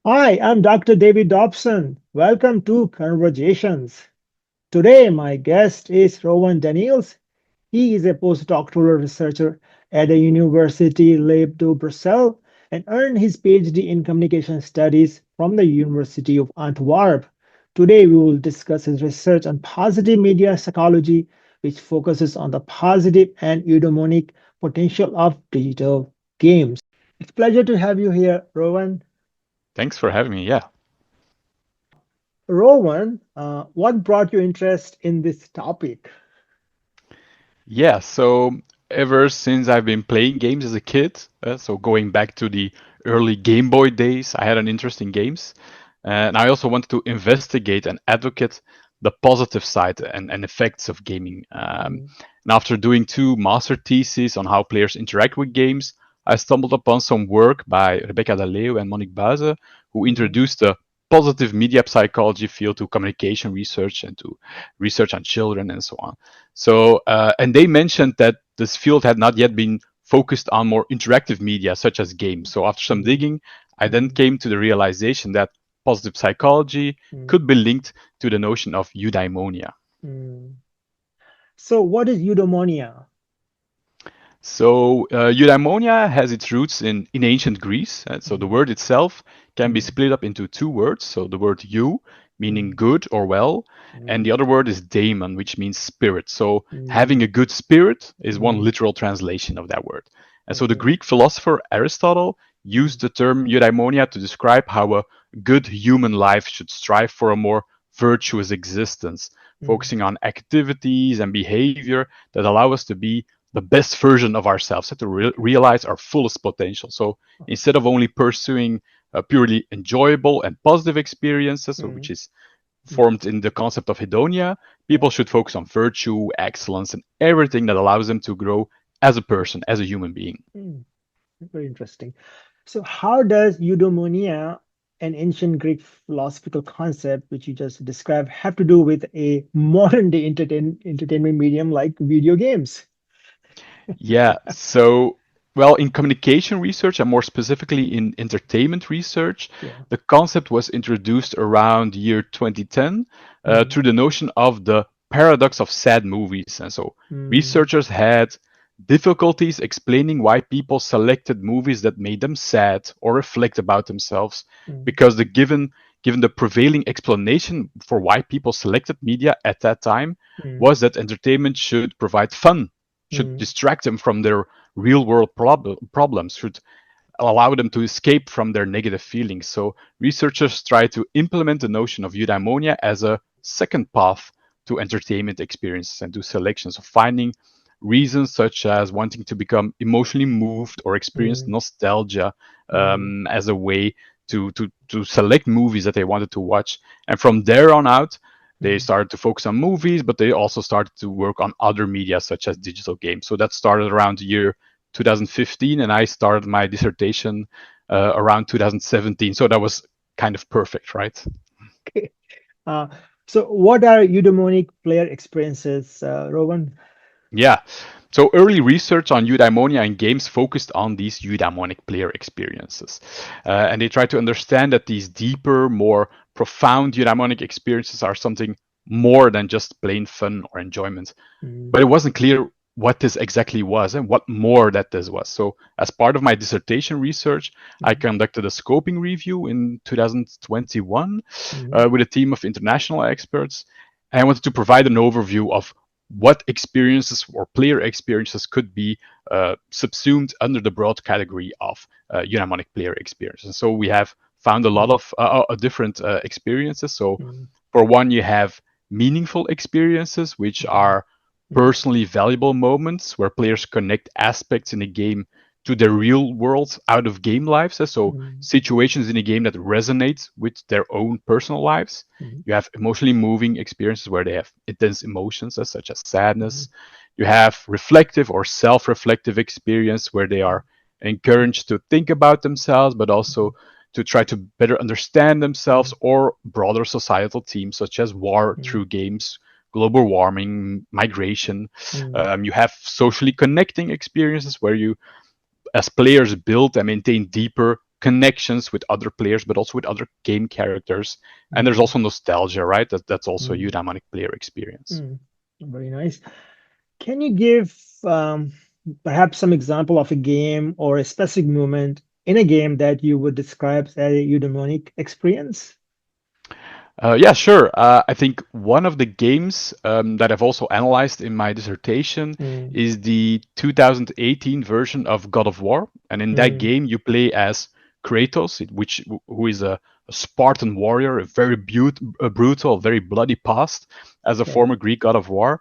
Hi, I'm Dr. David Dobson. Welcome to Conversations. Today, my guest is Rowan Daneels. He is a postdoctoral researcher at the University Libre de Bruxelles and earned his PhD in communication studies from the University of Antwerp. Today, we will discuss his research on positive media psychology, which focuses on the positive and eudaimonic potential of digital games. It's a pleasure to have you here, Rowan. Thanks for having me. Yeah. Rowan, what brought your interest in this topic? Yeah. So ever since I've been playing games as a kid, so going back to the early Game Boy days, I had an interest in games. And I also wanted to investigate and advocate the positive side and effects of gaming. Mm, And after doing two master theses on how players interact with games, I stumbled upon some work by Rebecca Daleo and Monique Baze, who mhm, introduced the positive media psychology field to communication research and to research on children and so on. So, and they mentioned that this field had not yet been focused on more interactive media, such as games. So, after some mm, digging, I then mm, came to the realization that positive psychology mm, could be linked to the notion of eudaimonia. mm. So, what is eudaimonia? So, Udemonia has its roots in ancient Greece. So, the Mm, word itself can be mm, split up into two words. So, the word eu, meaning mm, good or well, and mm, the other word is daemon, which means spirit. So, having mm, a good spirit is one mm, literal translation of that word. And so, the okay. Greek philosopher Aristotle Mm, used the term eudaimonia to describe how a good human life should strive for a more virtuous existence, mm, focusing on activities and behavior that allow us to be the best version of ourselves, to realize our fullest potential. So instead of only pursuing purely enjoyable and positive experiences, so mm, which is mm, formed in the concept of hedonia, yeah. people should focus on virtue, excellence, and everything that allows them to grow as a person, as a human being. Mm, very interesting. So, how does eudaimonia, an ancient Greek philosophical concept which you just described, have to do with a modern day entertainment medium like video games? Yeah. So, well, in communication research and more specifically in entertainment research, Yeah. the concept was introduced around the year 2010 Mm, through the notion of the paradox of sad movies. And so, mm, researchers had difficulties explaining why people selected movies that made them sad or reflect about themselves, mm, because given the prevailing explanation for why people selected media at that time mm, was that entertainment should provide fun, should mm, distract them from their real world problems, should allow them to escape from their negative feelings. So researchers try to implement the notion of eudaimonia as a second path to entertainment experiences and to selections of finding reasons such as wanting to become emotionally moved or experience mm, nostalgia mm, as a way to select movies that they wanted to watch. And from there on out, they mm. started to focus on movies, but they also started to work on other media such as digital games. So that started around the year 2015, and I started my dissertation around 2017. So that was kind of perfect, right? Okay. Uh, so, what are eudaimonic player experiences, Rowan? Yeah. So early research on eudaimonia in games focused on these eudaimonic player experiences. And they try to understand that these deeper, more profound eudaimonic experiences are something more than just plain fun or enjoyment. Mm, But it wasn't clear what this exactly was and what more that this was. So, as part of my dissertation research, I mm, conducted a scoping review in 2021 mm, with a team of international experts. And I wanted to provide an overview of what experiences or player experiences could be subsumed under the broad category of eudaimonic player experiences. So, we have found a lot mm, of different experiences. So, mm, for one, you have meaningful experiences, which mm, are mm, personally valuable moments where players connect aspects in a game to their real world out of game lives. So mm, situations in a game that resonate with their own personal lives. mm, You have emotionally moving experiences where they have intense emotions, such as mm, sadness. You have reflective or self-reflective experience where they mm, are encouraged to think about themselves, but also mm, to try to better understand themselves mm, or broader societal themes such as war mm, through games, global warming, migration. mm, You have socially connecting experiences where you, as players, build and maintain deeper connections with other players, but also with other game characters. And there's mm, also nostalgia, right? That's also a mm, eudaimonic player experience. mm. Very nice. Can you give perhaps some example of a game or a specific moment in a game that you would describe as a eudaimonic experience? Yeah, sure. I think one of the games that I've also analyzed in my dissertation Mm, is the 2018 version of God of War, and in that mm, game you play as Kratos, who is a Spartan warrior, a very brutal, very bloody past as a okay. former Greek god of war.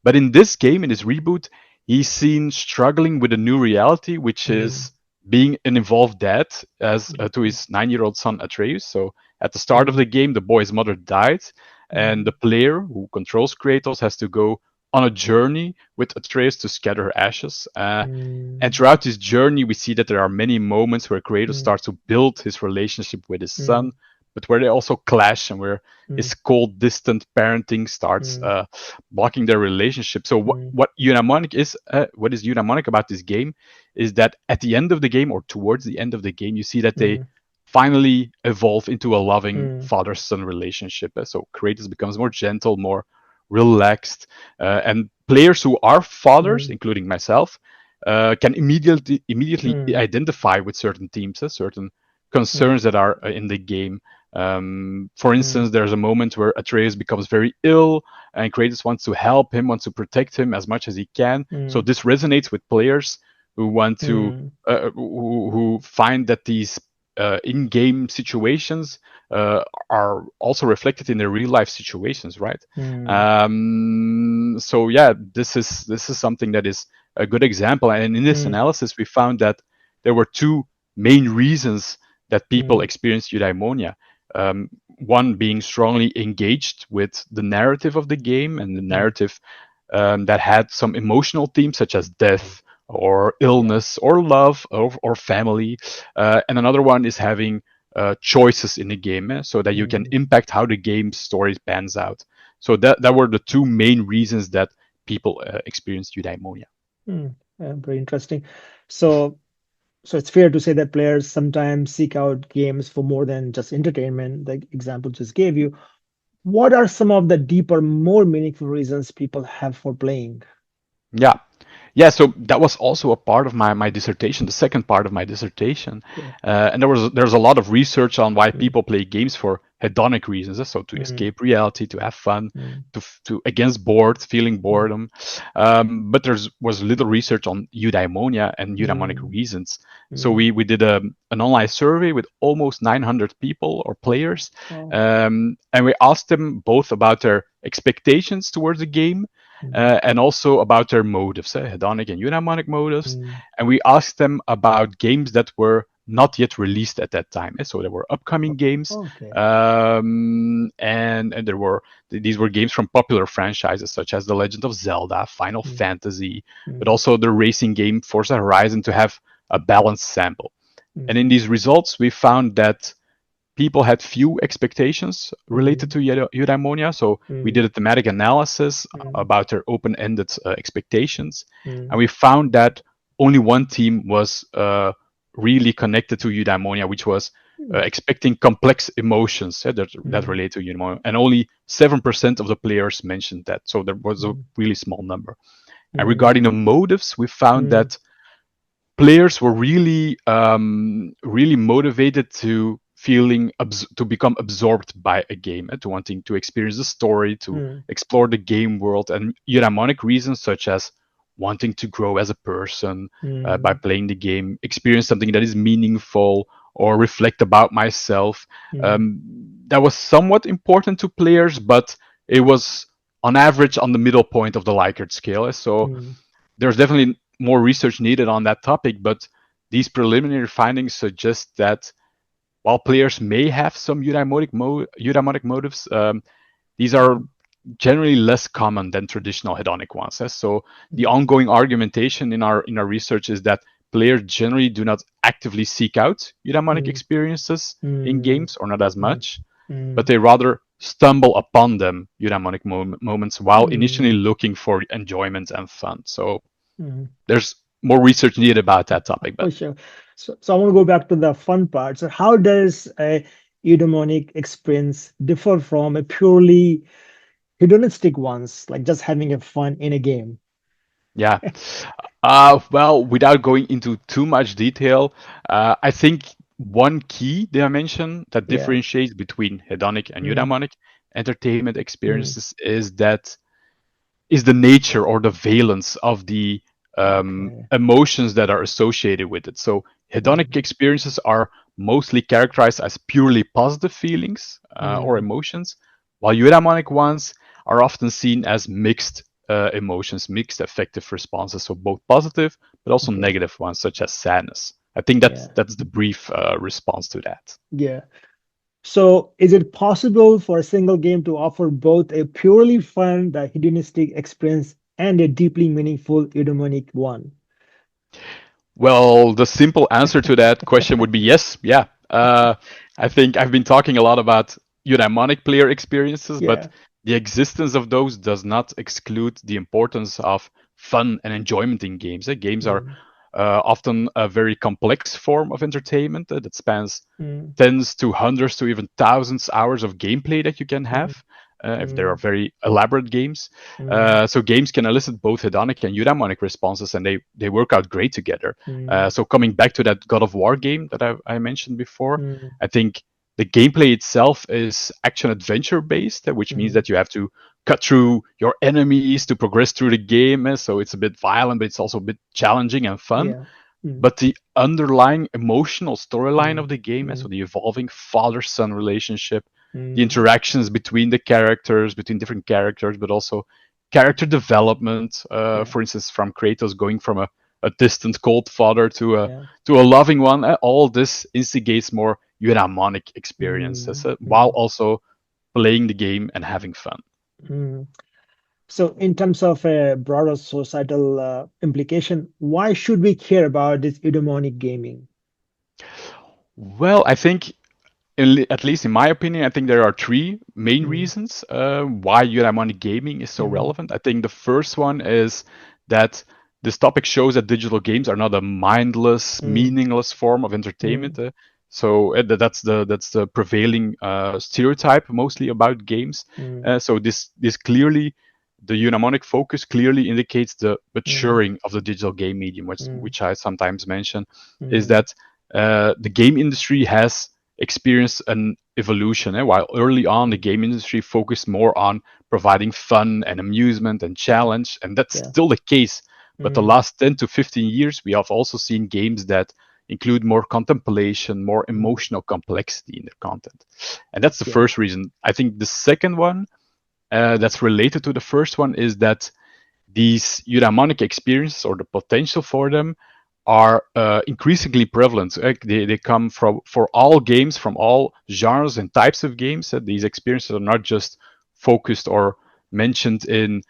But in this game, in this reboot, he's seen struggling with a new reality, which Mm, is being an involved dad as to okay. his 9-year-old son Atreus. So at the start of Mm, the game, the boy's mother died, and the mm, player who controls Kratos has to go on a journey with Atreus to scatter her ashes. And mm, throughout this journey, we see that there are many moments where Kratos mm, starts to build his relationship with his mm, son, but where they also clash and where mm, his cold, distant parenting starts mm, blocking their relationship. So mm, what is Eudaimonic about this game is that at the end of the game or towards the end of the game, you see that they mm, finally evolve into a loving mm, father-son relationship. So Kratos becomes more gentle, more relaxed, and players who are fathers, mm, including myself, can immediately mm, identify with certain themes, certain mm, concerns that are in the game. For mm, instance, there's a moment where Atreus becomes very ill, and Kratos wants to help him, wants to protect him as much as he can. So mm, this resonates with players who want to mm, who find that these in-game situations are also reflected in their real-life situations, right? mm, So yeah, this is something that is a good example. And in this mm, analysis, we found that there were two main reasons that people mm, experience eudaimonia. One being strongly engaged with the narrative of the game and the mm. narrative that had some emotional themes such as Mm. death or Yeah. illness or love or family. And another one is having choices in the game so that you can Mm, impact how the game story pans out. So that were the two main reasons that people experienced eudaimonia. mm. Very interesting. So, so it's fair to say that players sometimes seek out games for more than just entertainment. The example just gave you. What are some of the deeper, more meaningful reasons people have for playing? Yeah. Yeah, so that was also a part of my dissertation, the second part of my dissertation, Okay. and there's a lot of research on why Mm, people play games for hedonic reasons, so to mm, escape reality, to have fun, mm, to against bored, feeling mm, boredom. But there's was little research on eudaimonia and eudaimonic mm, reasons. So mm. we did an online survey with almost 900 people or players, Oh. and we asked them both about their expectations towards the game Mm, and also about their motives, hedonic and eudaimonic motives. mm. And we asked them about games that were not yet released at that time. So there were upcoming games, Okay. and these were games from popular franchises such as The Legend of Zelda, Final Mm, Fantasy, but mm, also the racing game Forza Horizon to have a balanced sample. And in mm, these results, we found that people had few expectations related mm, to eudaimonia. So we mm, did a thematic analysis mm, about their open-ended expectations, and mm, we found that only one team was really connected to eudaimonia, which was mm, expecting complex emotions that mm, relate to eudaimonia, and only 7% of the players mentioned that. So there was a mm, really small number. And mm, regarding the motives, we found mm, that players were really motivated to to become absorbed by a game, to wanting to experience the story, to mm, explore the game world, and eudaimonic reasons such as wanting to grow as a person by mm, playing the game, experience something that is meaningful, or reflect about myself. mm, Um, that was somewhat important to players, but it was on average on the middle point of the Likert scale. So mm, there's definitely more research needed on that topic, but these preliminary findings suggest that while players may have some eudaimonic motives, these are mm, generally less common than traditional hedonic ones. So the mm, ongoing argumentation in our research is that players generally do not actively seek out eudaimonic mm, experiences in mm, games, or not as mm, much, but mm, they rather stumble upon them eudaimonic moments while initially mm, looking for enjoyment and fun. So mm. there's more research needed about that topic, For but sure. So I want to go back to the fun part. So how does a eudaimonic experience differ from a purely hedonistic ones, like just having a fun in a game? Yeah. Well, without going into too much detail, I think one key dimension that Yeah. differentiates between hedonic and Mm, eudaimonic entertainment mm, experiences is the nature or the valence of the okay. emotions that are associated with it. So hedonic Mm, experiences are mostly characterized as purely positive feelings or mm, emotions, while eudaimonic ones are often seen as mixed emotions, mixed affective responses, so both positive but also okay. negative ones, such as sadness. I think Yeah. that's the brief response to that. Yeah. So is it possible for a single game to offer both a purely fun, the hedonistic experience and a deeply meaningful eudaimonic one? Well, the simple answer to that question would be yes. Yeah. I think I've been talking a lot about eudaimonic player experiences, but Yeah. the existence of those does not exclude the importance of fun and enjoyment in games. Games are Mm, often a very complex form of entertainment that spans mm, tens to hundreds to even thousands hours of gameplay that you can mm, have if there are mm, very elaborate games. mm, So games can elicit both hedonic and eudaimonic responses, and they work out great together. mm, So coming back to that God of War game that I mentioned before, mm, I think the gameplay itself is action adventure based, which means mm. that you have to cut through your enemies to progress through the game. So it's a bit violent, but it's also a bit challenging and fun. Yeah. Mm, But the underlying emotional storyline mm, of the game, so mm, the evolving father-son relationship, the mm. interactions between the characters, between different characters, but also character development. Yeah. For instance, from Kratos going from a distant cold father Yeah. to a loving one. All this instigates more eudaimonic experiences Mm, while mm, also playing the game and having fun. mm. So, in terms of a broader societal implication, why should we care about this eudaimonic gaming? Well, I think at least in my opinion, I think there are three main Mm, reasons why Udemonic gaming is so mm, relevant. I think the first one is that this topic shows that digital games are not a mindless, mm, meaningless form of entertainment. mm, That's the prevailing stereotype mostly about games. mm, So this clearly the eudaimonic focus clearly indicates the mm, maturing of the digital game medium, mm, which I sometimes mention, is mm. that the game industry has experienced an evolution. While early on, the Mm. game industry focused more on providing fun and amusement and Yeah. challenge, and that's Yeah. still the case. But the Mm, last 10 to 15 years, we have also seen games that include more contemplation, more mm, emotional complexity in their content. And that's the yeah. first reason. I think the second one that's related to the first one is that these eudaimonic experiences or the potential for them are increasingly prevalent. They come from for all games, from all genres and types of games. These experiences are not just focused or mentioned in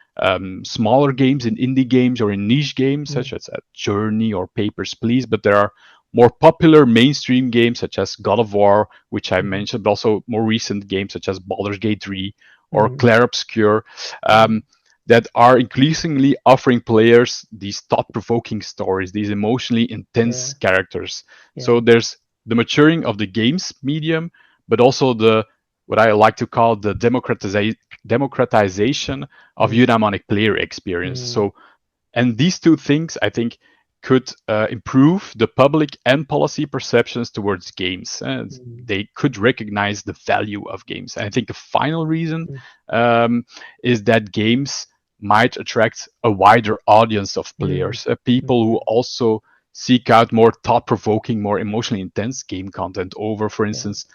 smaller games, in indie games, or in niche games Mm, such as Journey or Papers, Please. But there are more popular mainstream games such as God of War, which I mm, mentioned, but also more recent games such as Baldur's Gate 3 or mm, Clair Obscur. mm, Um, that are increasingly offering players these thought-provoking stories, these emotionally yeah. intense characters. Yeah. So there's the maturing of the games medium, but also the what I like to call the democratization of Mm, eudaimonic player experience. mm, So, and these two things, I think, could improve the public and policy perceptions towards games. mm, They could recognize the value of games. And I think the final reason mm, um, is that games might attract a wider audience of mm, players, people who mm, also seek out more thought-provoking, more emotionally intense game content over, for yeah. instance,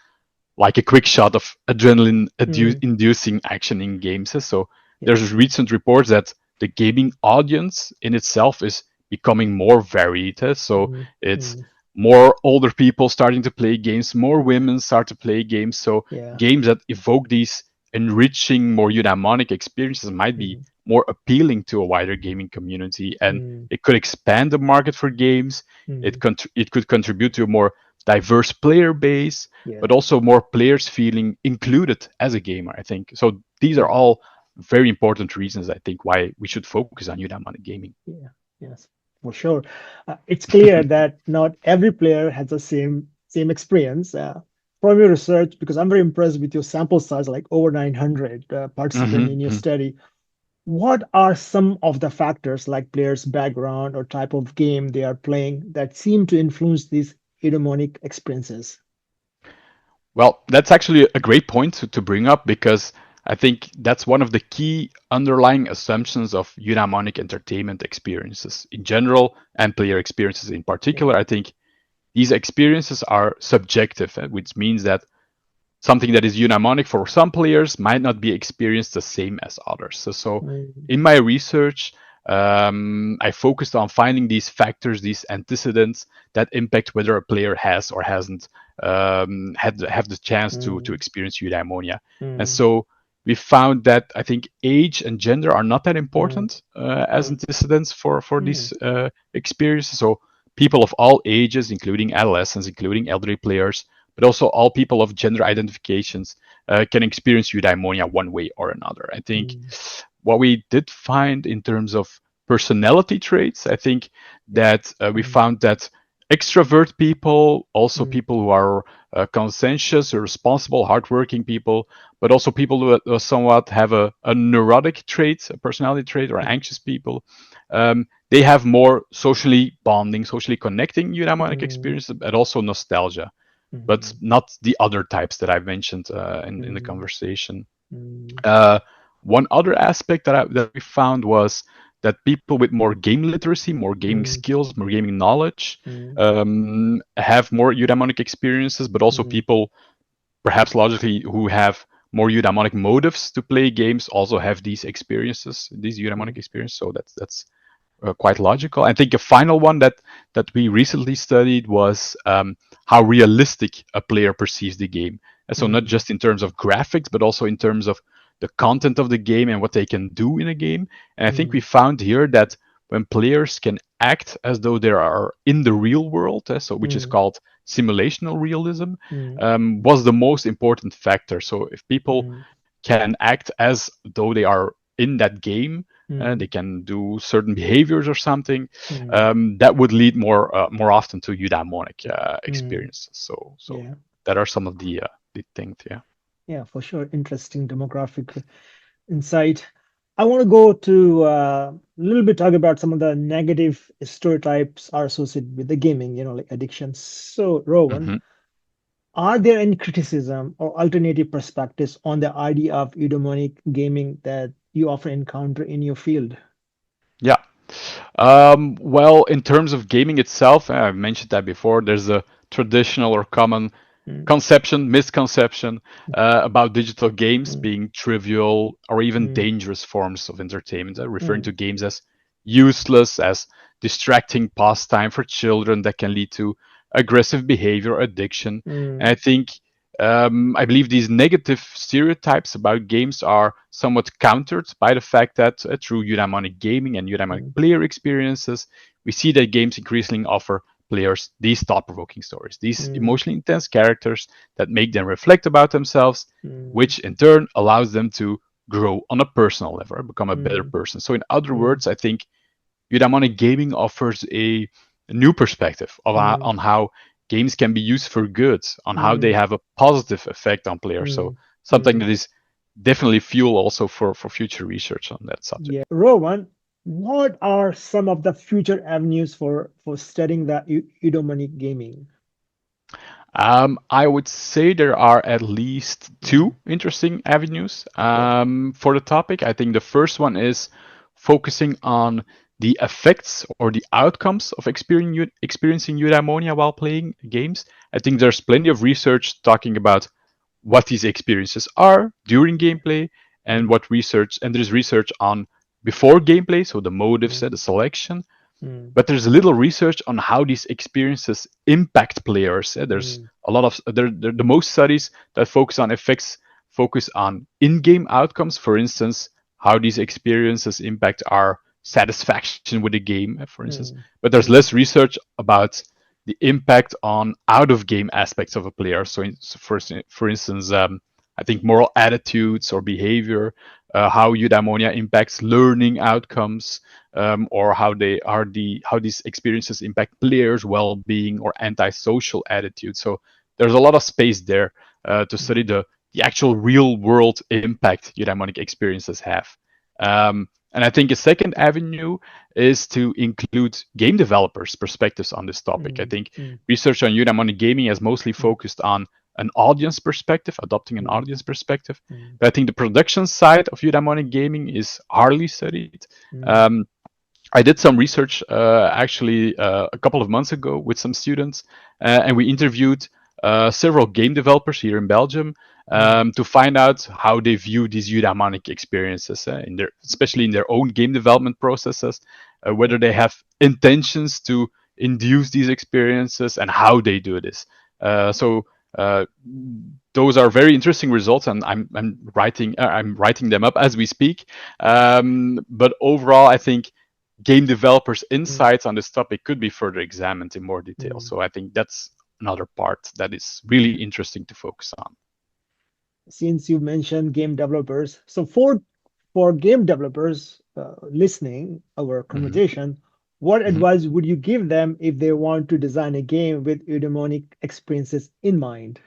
like a quick shot of adrenaline Mm, inducing action in games. So yeah. there's recent reports that the gaming audience in itself is becoming more varied. So Mm, it's mm, more older people starting to play games, more women start to play games. So yeah. games that evoke these enriching, more eudaimonic experiences might be Mm, more appealing to a wider gaming community, and mm, it could expand the market for games. mm, It could contribute to a more diverse player base, yeah. but also more players feeling included as a gamer, I think. So these are Mm, all very important reasons, I think, why we should focus on Udemonic gaming. yeah. Yes. For sure. It's clear that not every player has the same experience. From your research, because I'm very impressed with your sample size, like over 900 participants in your Hmm. study. What are some of the factors, like players' background or type of game they are playing, that seem to influence these eudaimonic experiences? Well, that's actually a great point to bring up because I think that's one of the key underlying assumptions of Udemonic entertainment experiences in general and player experiences in Yeah. particular. I think these experiences are subjective, which means that something that is eudaimonic for some players might not be experienced the same as others. So Mm, in my research, I focused on finding these factors, these antecedents that impact whether a player has or hasn't had have the chance to mm, experience eudaimonia. And mm, so we found that I think age and gender are not that mm, important as mm, antecedents for mm, these experiences. So people of all ages, including adolescents, including elderly players, but also all people of gender identifications can experience eudaimonia one way or another. I think mm, what we did find in terms of personality traits, I think that we mm, found that extrovert people, also mm, people who are conscientious, responsible, hardworking people, but also people who somewhat have a neurotic trait, a personality trait, or mm, anxious people. They have more socially bonding, socially connecting eudaimonic mm, experiences, but also nostalgia, but mm, not the other types that I've mentioned in the mm, conversation. mm, Uh, One other aspect that we found was that people with more game literacy, more gaming mm, skills, more gaming knowledge mm, have more eudaimonic experiences, but also mm, people, perhaps logically, who have more eudaimonic motives to play games also have these experiences, these eudaimonic mm, experiences. So that's quite logical. I think a final one that we recently studied was how realistic a player perceives the game. And so not mm, just in terms of graphics, but also in terms of the content of the game and what they can do in a game. And I think we mm, found here that when players can act as though they are in the real world, so which is mm, called simulational realism, mm, was the most important factor. So if people mm, can act as though they are in that game. They mm, can do certain behaviors or something mm, that would lead more often to eudaimonic mm. experiences. So Yeah. that are some of the things. Yeah. Yeah, for sure. Interesting demographic insight. I want to go to a little bit talk about some of the negative stereotypes are associated with the gaming, like addiction. So, Rowan, Hmm. are there any criticism or alternative perspectives on the idea of eudaimonic gaming that you often encounter in your field? Yeah. Well, in terms of gaming itself, I've mentioned that before. There's a traditional or common Mm, misconception about digital games mm, being trivial or even mm, dangerous forms of entertainment, referring to mm, games as useless, as distracting pastime for children that can lead to aggressive behavior, addiction. And I mm, think I believe these negative stereotypes about games are somewhat countered by the fact that through eudaimonic gaming and eudaimonic mm, player experiences, we see that games increasingly offer players these thought-provoking stories, these mm, emotionally intense characters that make them reflect about themselves, mm, which in turn allows them to grow on a personal level, become a better mm, person. So in other mm, words, I think Udemonic gaming offers a new perspective mm, on how games can be used for good, on how they mm, have a positive effect on players. So mm, something mm. that is definitely fuel also for future research on that subject. Yeah, Rowan, what are some of the future avenues for studying the eudaimonic gaming? I would say there are at least Mm, two interesting avenues okay. for the topic. I think the first one is focusing on the effects or the outcomes of experiencing eudaimonia while playing games. I think there's plenty of research talking about what these experiences are during gameplay and Mm, what research, and there's research on before gameplay, so the motives, mm, the selection, mm, but there's little research on how these experiences impact players. There's mm, a lot of the most studies that focus on effects focus on in-game outcomes, for instance, how these experiences impact our satisfaction with the game, for instance. mm, But there's mm, less research about the impact on out-of-game aspects of a player. So, for instance, I think moral attitudes or behavior, how Eudaimonia impacts learning outcomes, or how these experiences impact players' well-being or antisocial attitudes. So there's a lot of space there to study the actual real-world impact Eudaimonic experiences have. And I think a second avenue is to include game developers' perspectives on this topic. I mm, think mm, research on Eudaimonic gaming has mostly mm, focused on an audience perspective, adopting an mm, audience perspective. mm, But I think the production side of Eudaimonic gaming is hardly studied. mm, Um, I did some research actually a couple of months ago with some students, and we interviewed several game developers here in Belgium mm, to find out how they view these eudaimonic experiences, especially in their own game development processes, whether they have intentions to induce these experiences and how they do this. So uh, those are very interesting results, and I'm writing them up as we speak. But overall, I think game developers' mm, insights on this topic could be further examined in more detail. mm. So I think that's another part that is really interesting to focus on. Since you mentioned game developers, so for game developers listening our Mhm. conversation, what Mhm. advice would you give them if they want to design a game with eudaimonic experiences in mind?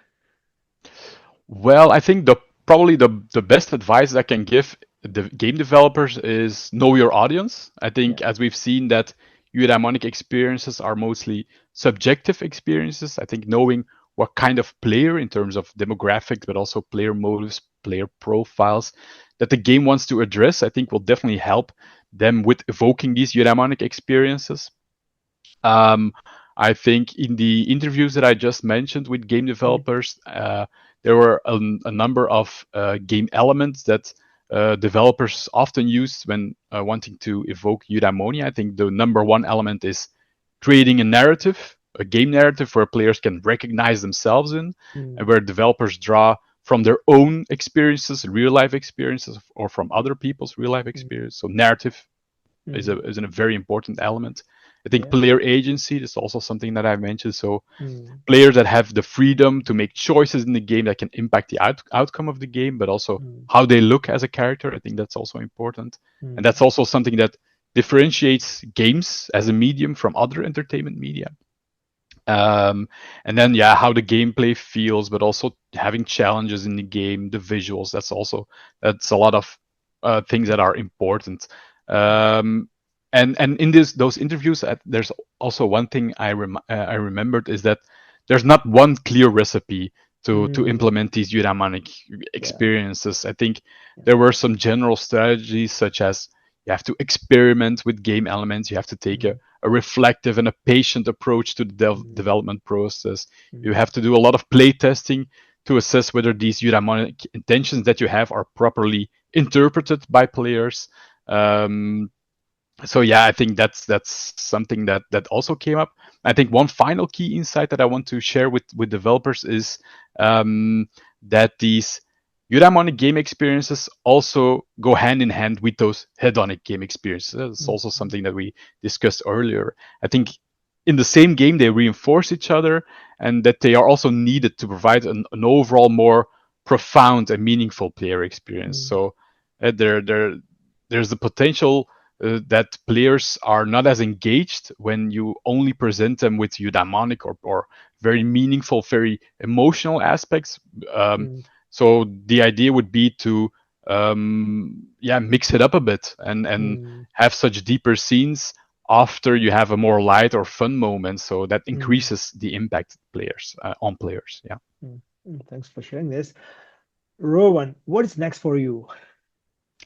Well, I think the best advice I can give the game developers is know your audience. I think Yeah. as we've seen that eudaimonic experiences are mostly subjective experiences. I think knowing what kind of player in terms of demographics, but also player motives, player profiles that the game wants to address, I think will definitely help them with evoking these eudaimonic experiences. Um, I think in the interviews that I just mentioned with game Mm, developers, there were a number of game elements that developers often use when wanting to evoke eudaimonia. I think the number one element is creating a narrative, a game narrative where players can recognize themselves in, and mm, where developers draw from their own experiences, real life experiences, or from other people's real life mm, experience. So narrative mm. is a very important element. I think Yeah. player agency is also something that I mentioned. So Mm, players that have the freedom to make choices in the game that can impact the outcome of the game, but also mm, how they look as a character. I think that's also important, and mm, that's also something that differentiates games as a medium from other entertainment media. Um, and then yeah, how the gameplay feels, but also having challenges in the game, the visuals. That's a lot of things that are important. mm, Um, and in this those interviews, there's also one thing I remembered is that there's not one clear recipe to mm. implement these eudaimonic Yeah. experiences. I think Yeah. there were some general strategies such as you have to experiment with game elements, you have to take Mm, a reflective and a patient approach to the mm, development process. You mm, have to do a lot of play testing to assess whether these eudaimonic intentions that you have are properly interpreted by players. Um, so yeah, I think that's something that also came up. I think one final key insight that I want to share with developers is um, that these eudaimonic game experiences also go hand in hand with those hedonic game experiences. That's mm, also something that we discussed earlier. I think in the same game they reinforce each other, and that they are also needed to provide an overall more profound and meaningful player experience. mm, So there's the potential that players are not as engaged when you only present them with eudaimonic or very meaningful, very emotional aspects. Um, mm, so the idea would be to yeah, mix it up a bit and mm, have such deeper scenes after you have a more light or fun moment. So that mm, increases the impact players on players. Yeah. mm, Thanks for sharing this. Rowan, what is next for you?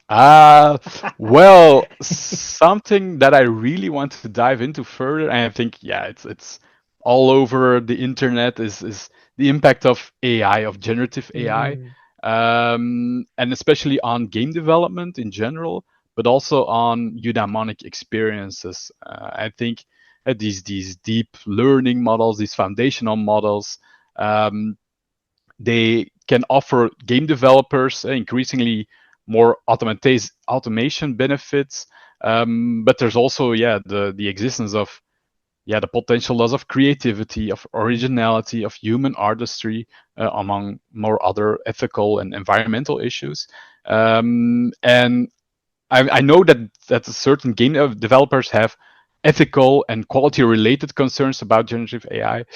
Uh, well, something that I really want to dive into further, and I think, yeah, it's all over the internet is the impact of AI, of generative AI, Mm, and especially on game development in general, but also on eudaimonic experiences. I think these deep learning models, these foundational models, um, they can offer game developers increasingly more automation benefits. But there's also, yeah, the existence of yeah, the potential loss of creativity, of originality, of human artistry, among more other ethical and environmental issues. And I know that certain game developers have ethical and quality related concerns about generative AI,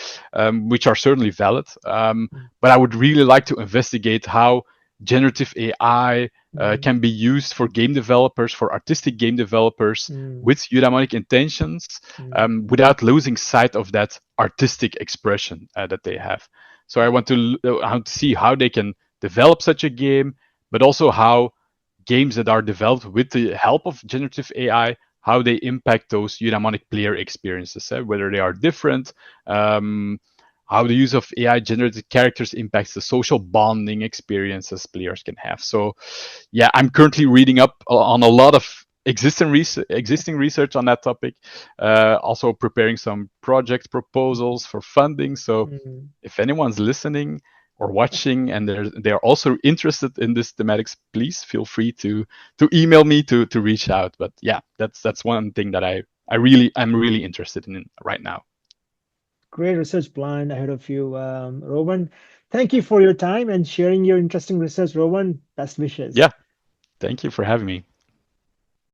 which are certainly valid. But I would really like to investigate how generative AI Mm, can be used for game developers, for artistic game developers, mm, with eudaimonic intentions, mm, without losing sight of that artistic expression that they have. So I want to see how they can develop such a game, but also how games that are developed with the help of generative AI, how they impact those eudaimonic player experiences, whether they are different, um, how the use of AI generated characters impacts the social bonding experiences players can have. So, yeah, I'm currently reading up on a lot of existing research on that topic, also preparing some project proposals for funding. So, mm. if anyone's listening or watching and they're also interested in this thematics, please feel free to email me to reach out. But yeah, that's one thing that I'm really interested in right now. Great research plan ahead of you, Rowan. Thank you for your time and sharing your interesting research, Rowan. Best wishes. Yeah, thank you for having me.